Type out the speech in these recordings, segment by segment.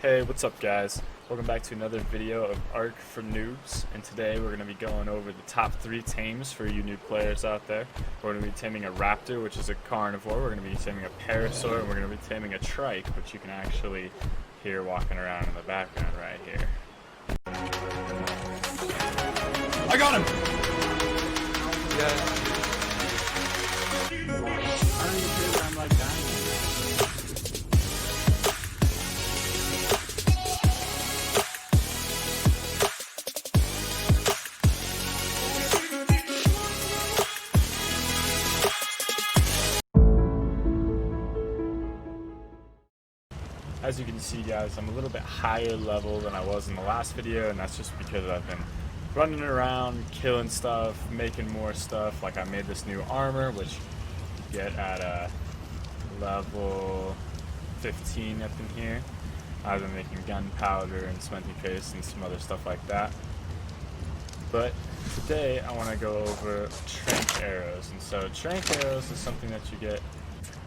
Hey, what's up guys? Welcome back to another video of ARK for Noobs, and today we're going to be going over the top 3 tames for you new players out there. We're going to be taming a raptor, which is a carnivore, we're going to be taming a parasaur, and we're going to be taming a trike, which you can actually hear walking around in the background right here. I got him! Yeah. I'm like dying. As you can see guys, I'm a little bit higher level than I was in the last video, and that's just because I've been running around, killing stuff, making more stuff. Like I made this new armor, which you get at level 15 up in here. I've been making gunpowder and cementing paste and some other stuff like that. But today I want to go over trank arrows, and so trank arrows is something that you get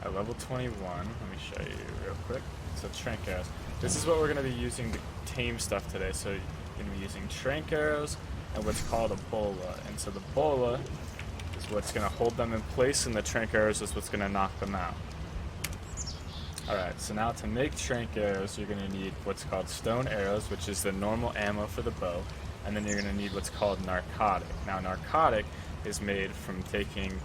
at level 21. Let me show you real quick. So trank arrows. This is what we're going to be using to tame stuff today. So you're going to be using trank arrows and what's called a bola. And so the bola is what's going to hold them in place, and the trank arrows is what's going to knock them out. Alright, so now to make trank arrows, you're going to need what's called stone arrows, which is the normal ammo for the bow. And then you're going to need what's called narcotic. Now narcotic is made from taking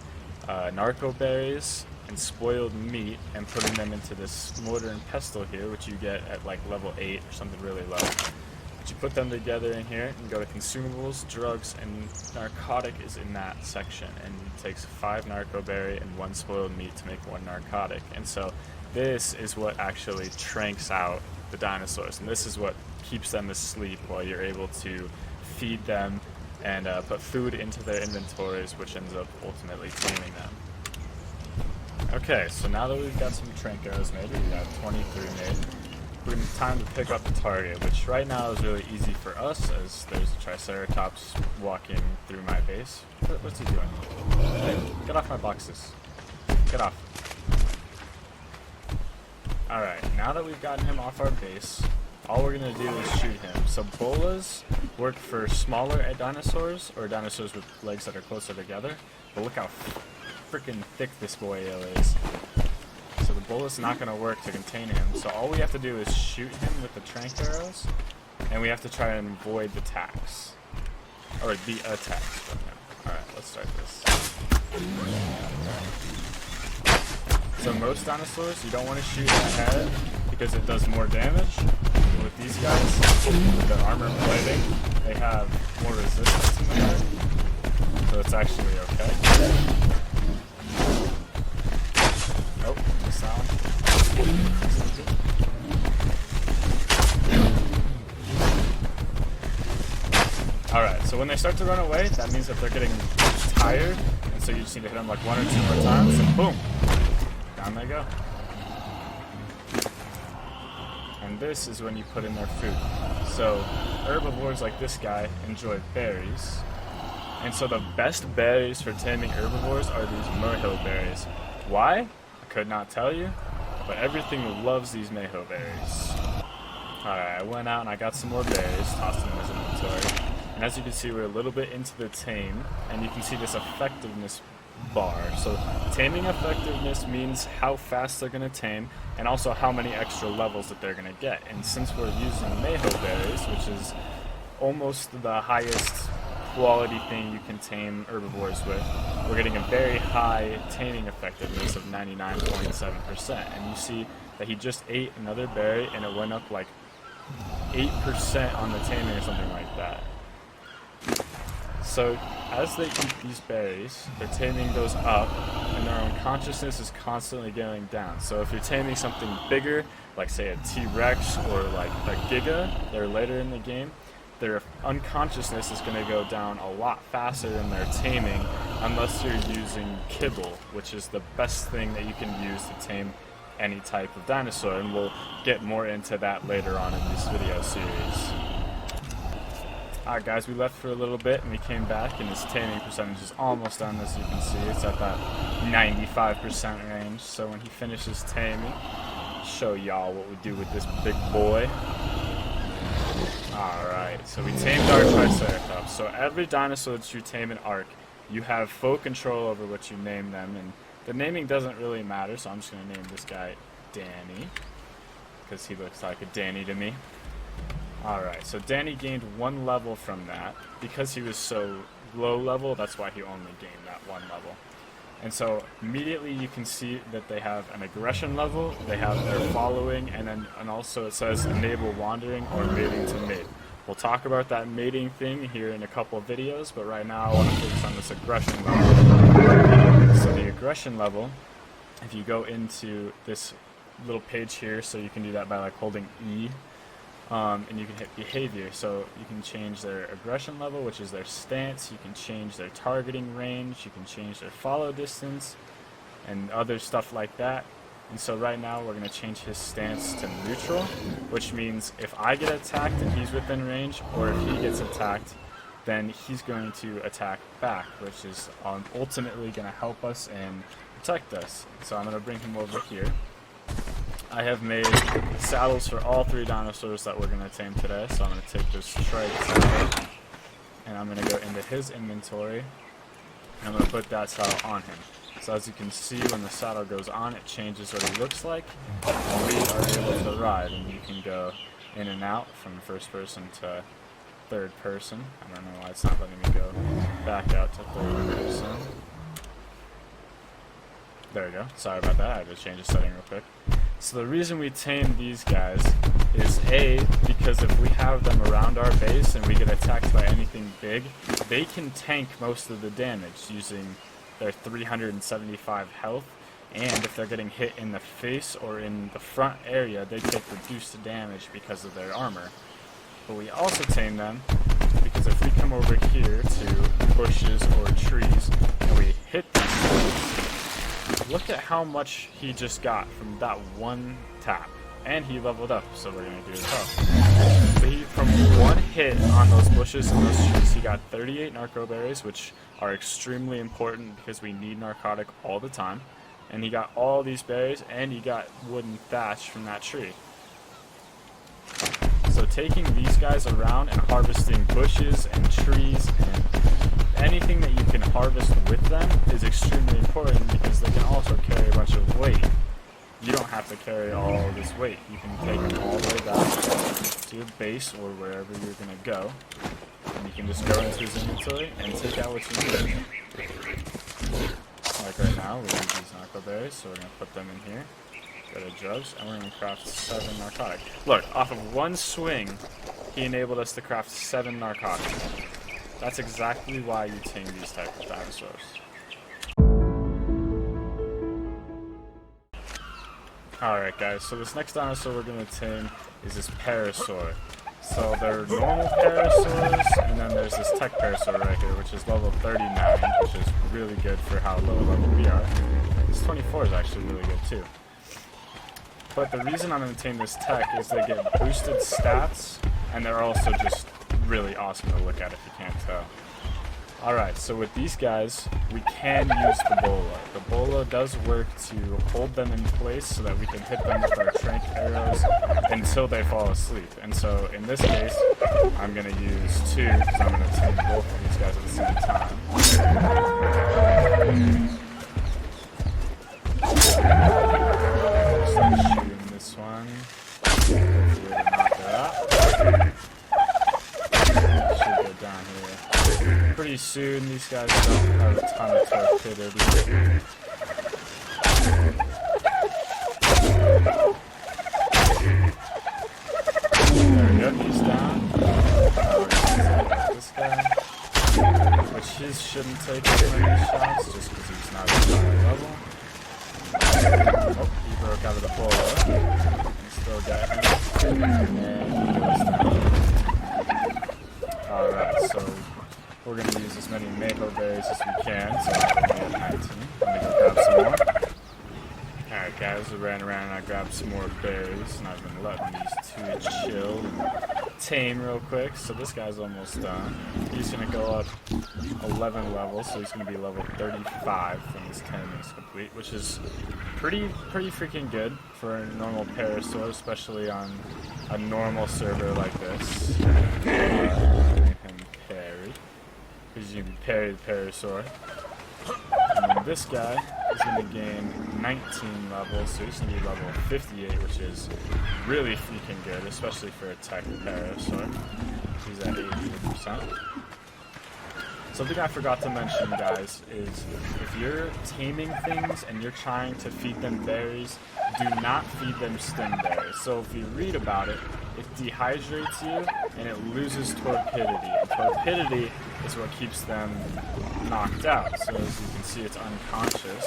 narco berries and spoiled meat and putting them into this mortar and pestle here, which you get at like level 8 or something really low. But you put them together in here and go to consumables, drugs, and narcotic is in that section. And it takes 5 narco berry and 1 spoiled meat to make 1 narcotic. And so this is what actually tranks out the dinosaurs, and this is what keeps them asleep while you're able to feed them and put food into their inventories, which ends up ultimately taming them. Okay, so now that we've got some trank arrows made, we've got 23 made, we're going to time to pick up the target, which right now is really easy for us, as there's a triceratops walking through my base. What's he doing? Hey, get off my boxes. Get off. Alright, now that we've gotten him off our base, all we're going to do is shoot him. So bolas work for smaller dinosaurs, or dinosaurs with legs that are closer together, but look how freaking thick this boyo is. So the bullet's not going to work to contain him, so all we have to do is shoot him with the trank arrows, and we have to try and avoid the attacks. Or the attacks. Alright, let's start this. So most dinosaurs, you don't want to shoot in the head because it does more damage. But with these guys, with their armor plating, they have more resistance in the head, so it's actually okay. Oh, the sound. Alright, so when they start to run away, that means that they're getting tired, and so you just need to hit them like 1 or 2 more times, and boom! Down they go. And this is when you put in their food. So herbivores like this guy enjoy berries. And so the best berries for taming herbivores are these Mejo berries. Why? I could not tell you, but everything loves these Mejo berries. Alright, I went out and I got some more berries, tossed them in his inventory. And as you can see, we're a little bit into the tame, and you can see this effectiveness bar. So taming effectiveness means how fast they're going to tame, and also how many extra levels that they're going to get. And since we're using Mejo berries, which is almost the highest quality thing you can tame herbivores with, we're getting a very high taming effectiveness of 99.7%. And you see that he just ate another berry and it went up like 8% on the taming or something like that. So as they eat these berries, they're taming those up, and their unconsciousness is constantly going down. So if you're taming something bigger, like say a T-Rex or like a Giga, they're later in the game, their unconsciousness is going to go down a lot faster than their taming, unless you're using kibble, which is the best thing that you can use to tame any type of dinosaur, and we'll get more into that later on in this video series. Alright guys, we left for a little bit and we came back, and his taming percentage is almost done. As you can see, it's at that 95% range. So when he finishes taming, show y'all what we do with this big boy. Alright, so we tamed our Triceratops. So every dinosaur that you tame in ARK, you have full control over what you name them, and the naming doesn't really matter, so I'm just going to name this guy Danny, because he looks like a Danny to me. Alright, so Danny gained 1 level from that. Because he was so low level, that's why he only gained that 1 level. And so immediately you can see that they have an aggression level, they have their following, and also it says enable wandering or mating to mate. We'll talk about that mating thing here in a couple of videos, but right now I want to focus on this aggression level. So the aggression level, if you go into this little page here, so you can do that by like holding E, and you can hit behavior, so you can change their aggression level, which is their stance, you can change their targeting range, you can change their follow distance, and other stuff like that. And so right now we're going to change his stance to neutral, which means if I get attacked and he's within range, or if he gets attacked, then he's going to attack back, which is ultimately going to help us and protect us. So I'm going to bring him over here. I have made saddles for all 3 dinosaurs that we're going to tame today, so I'm going to take this trike saddle, and I'm going to go into his inventory, and I'm going to put that saddle on him. So as you can see, when the saddle goes on, it changes what he looks like, and we are able to ride, and you can go in and out from first person to third person. I don't know why it's not letting me go back out to third person. There we go. Sorry about that. I had to change the setting real quick. So the reason we tame these guys is A, because if we have them around our base and we get attacked by anything big, they can tank most of the damage using their 375 health, and if they're getting hit in the face or in the front area, they take reduced damage because of their armor. But we also tame them because if we come over here to bushes or trees and we hit them, look at how much he just got from that one tap. And he leveled up, so we're going to do as well. But from one hit on those bushes and those trees, he got 38 narco berries, which are extremely important because we need narcotic all the time. And he got all these berries, and he got wooden thatch from that tree. So taking these guys around and harvesting bushes and trees and anything that you can harvest with them is extremely important because they can also carry a bunch of weight. You don't have to carry all of this weight. You can take them all the way back to your base or wherever you're going to go. And you can just go into his inventory and take out what you need. Like right now, we need these narco berries, so we're going to put them in here. Go to drugs, and we're going to craft 7 narcotic. Look, off of one swing, he enabled us to craft 7 narcotic. That's exactly why you tame these type of dinosaurs. Alright guys, so this next dinosaur we're going to tame is this Parasaur. So there are normal Parasaurs, and then there's this Tech Parasaur right here, which is level 39, which is really good for how low level we are. This 24 is actually really good too. But the reason I'm going to tame this Tech is they get boosted stats, and they're also just really awesome to look at if you can't tell. Alright, so with these guys, we can use the Bolo. The Bolo does work to hold them in place so that we can hit them with our trank arrows until they fall asleep. And so in this case, I'm going to use 2 because I'm going to tame both of these guys at the same time. Start shooting this one. Hopefully to knock her out. Should go down here. Pretty soon, these guys don't have a ton of torpidity. There we go, he's down. Now we're going to this guy, which he shouldn't take too many shots just because he's not at a high level. Oh, he broke out of the Bolo. Still got him. And he goes down. Alright, so we're going to use as many mango berries as we can, so I'm going to 19. Let me go grab some more. Alright guys, we ran around and I grabbed some more berries, and I've been letting these to chill and tame real quick. So this guy's almost done. He's gonna go up 11 levels, so he's gonna be level 35 when his taming is complete, which is pretty freaking good for a normal Parasaur, especially on a normal server like this. Name him Parry, because you can parry the Parasaur. And then this guy is going to gain 19 levels, so he's going to be level 58, which is really freaking good, especially for a tech Parasaur. He's at 88%. Something I forgot to mention, guys, is if you're taming things and you're trying to feed them berries, do not feed them stem berries. So if you read about it, it dehydrates you and it loses torpidity. And torpidity is what keeps them knocked out. So as you can see, it's unconscious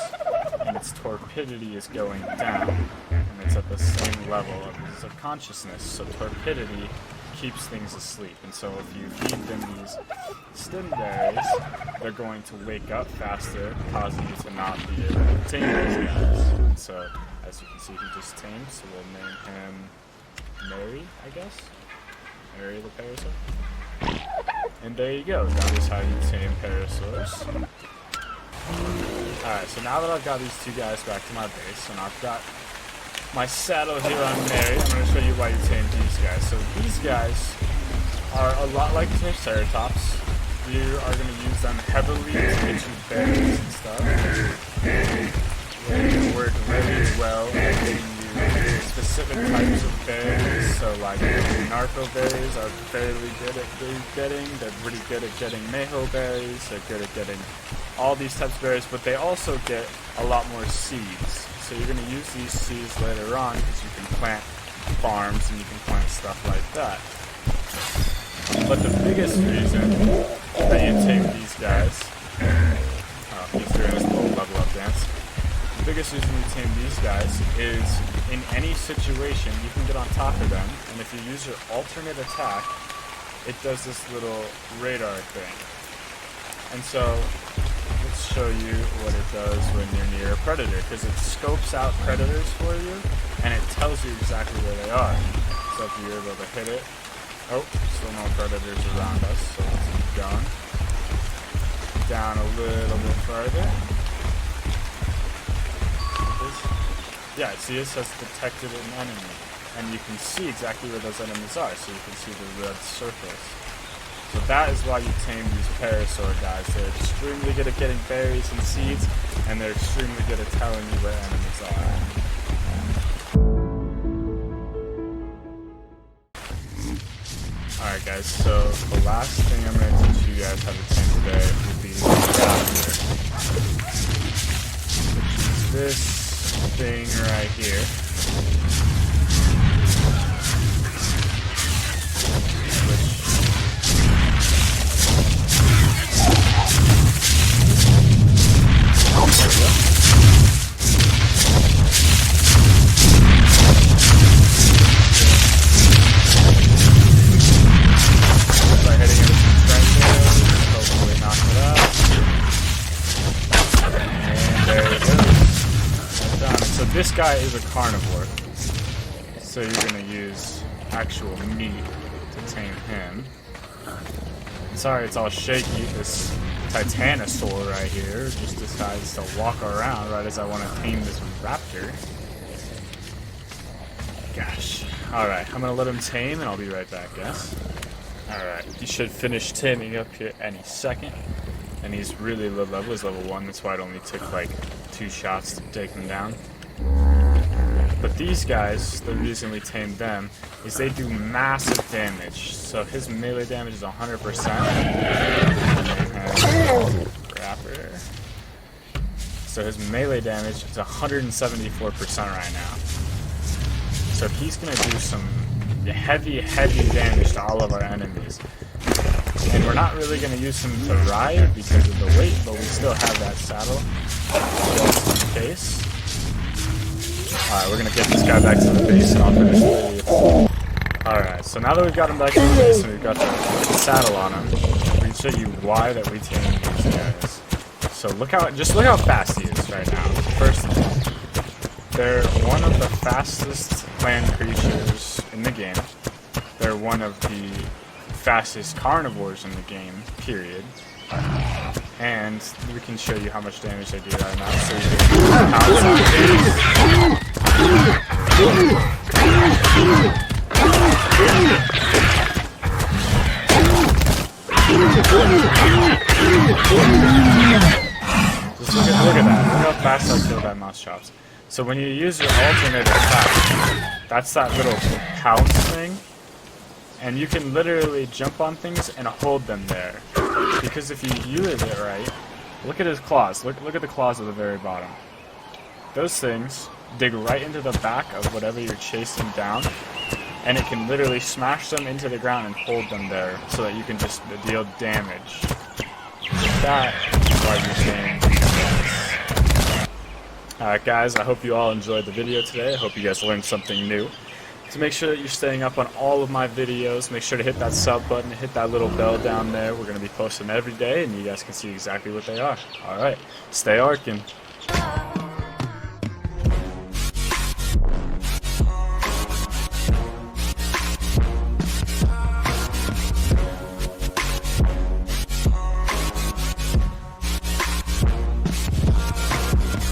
and its torpidity is going down. And it's at the same level of consciousness. So torpidity keeps things asleep, and so if you feed them these stem berries, they're going to wake up faster, causing you to not be able to tame these guys. And so, as you can see, he just tamed, so we'll name him Mary, I guess? Mary the Parasaur. And there you go, that is how you tame Parasaurs. Alright, so now that I've got these two guys back to my base, and I've got my saddle here on Mary, I'm going to show you why you tame these guys. So these guys are a lot like Triceratops. You are going to use them heavily to get you berries and stuff. They can work really well at getting you specific types of berries. So like narco berries are fairly good at getting. They're pretty good at getting mayho berries. They're good at getting all these types of berries, but they also get a lot more seeds. So you're going to use these seeds later on because you can plant farms and you can plant stuff like that. But the biggest reason that you tame these guys, he's doing his little level up dance. The biggest reason you tame these guys is in any situation you can get on top of them, and if you use your alternate attack, it does this little radar thing. And so let's show you what it does when you're near a predator, because it scopes out predators for you and it tells you exactly where they are. So if you're able to hit it, oh, still no predators around us, so let's keep going. Down a little bit further. Yeah, see, it says detected an enemy, and you can see exactly where those enemies are, so you can see the red circles. So that is why you tame these Parasaur guys. They're extremely good at getting berries and seeds, and they're extremely good at telling you where enemies are. Alright guys, so the last thing I'm going to teach you guys how to tame today will be the Raptor. Which is this thing right here. This guy is a carnivore, so you're going to use actual meat to tame him. Sorry it's all shaky, this Titanosaur right here just decides to walk around right as I want to tame this raptor. Gosh. Alright, I'm going to let him tame and I'll be right back, guys. Alright, he should finish taming up here any second. And he's really low level, he's level 1, that's why it only took like 2 shots to take him down. But these guys, the reason we tamed them is they do massive damage. So his melee damage is 100%. Rapper. So his melee damage is 174% right now. So he's going to do some heavy damage to all of our enemies. And we're not really going to use him to ride because of the weight, but we still have that saddle just in case. Alright, we're going to get this guy back to the base and I'll finish the video. Alright, so now that we've got him back to the base and we've got the saddle on him, we can show you why that we tamed these guys. So look how fast he is right now. First of all, they're one of the fastest land creatures in the game. They're one of the fastest carnivores in the game, period. And we can show you how much damage they do right now. So you can pounce on things. Just look at that. Look how fast I killed that mouse chops. So when you use your alternate attack, that's that little pounce thing. And you can literally jump on things and hold them there. Because if you use it right, look at his claws. Look at the claws at the very bottom. Those things dig right into the back of whatever you're chasing down, and it can literally smash them into the ground and hold them there so that you can just deal damage. That is why you're saying. Alright guys, I hope you all enjoyed the video today. I hope you guys learned something new. To make sure that you're staying up on all of my videos, make sure to hit that sub button, hit that little bell down there. We're going to be posting every day, and you guys can see exactly what they are. Alright, stay arcing.